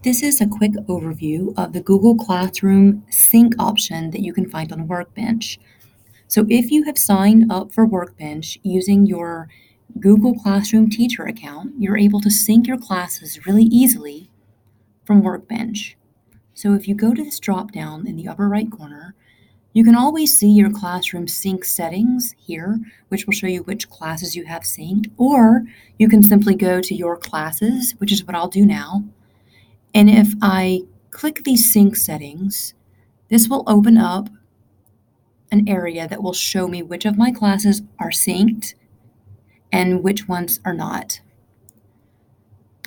This is a quick overview of the Google Classroom sync option that you can find on Workbench. So if you have signed up for Workbench using your Google Classroom teacher account, you're able to sync your classes really easily from Workbench. So if you go to this drop-down in the upper right corner, you can always see your classroom sync settings here, which will show you which classes you have synced, or you can simply go to your classes, which is what I'll do now. And if I click these sync settings, this will open up an area that will show me which of my classes are synced and which ones are not.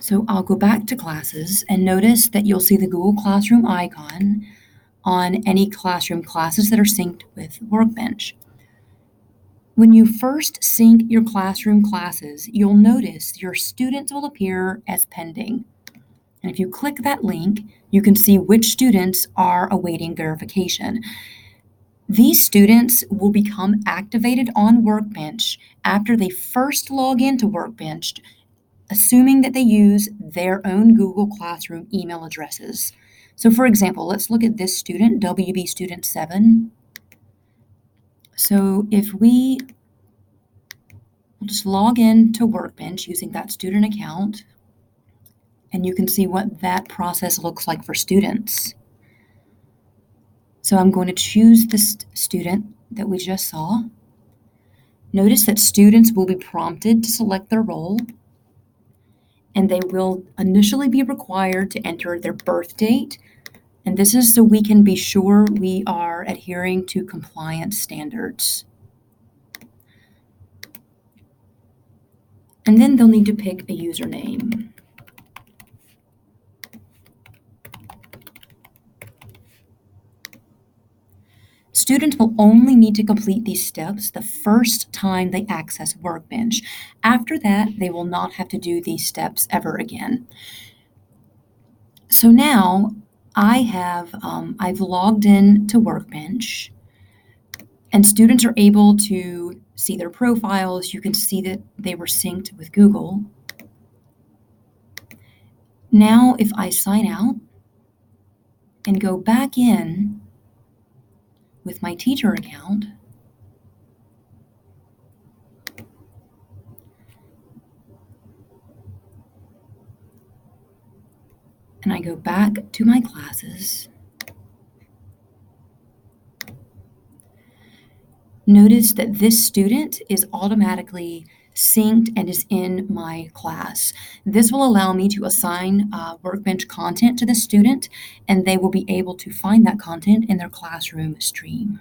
So I'll go back to classes and notice that you'll see the Google Classroom icon on any classroom classes that are synced with Workbench. When you first sync your classroom classes, you'll notice your students will appear as pending. And if you click that link, you can see which students are awaiting verification. These students will become activated on Workbench after they first log into Workbench, assuming that they use their own Google Classroom email addresses. So for example, let's look at this student, WB Student 7. So if we'll just log in to Workbench using that student account, and you can see what that process looks like for students. So I'm going to choose the student that we just saw. Notice that students will be prompted to select their role, and they will initially be required to enter their birth date. And this is so we can be sure we are adhering to compliance standards. And then they'll need to pick a username. Students will only need to complete these steps the first time they access Workbench. After that, they will not have to do these steps ever again. So now I've logged in to Workbench, and students are able to see their profiles. You can see that they were synced with Google. Now, if I sign out and go back in with my teacher account, and I go back to my classes, notice that this student is automatically synced and is in my class. This will allow me to assign Workbench content to the student, and they will be able to find that content in their classroom stream.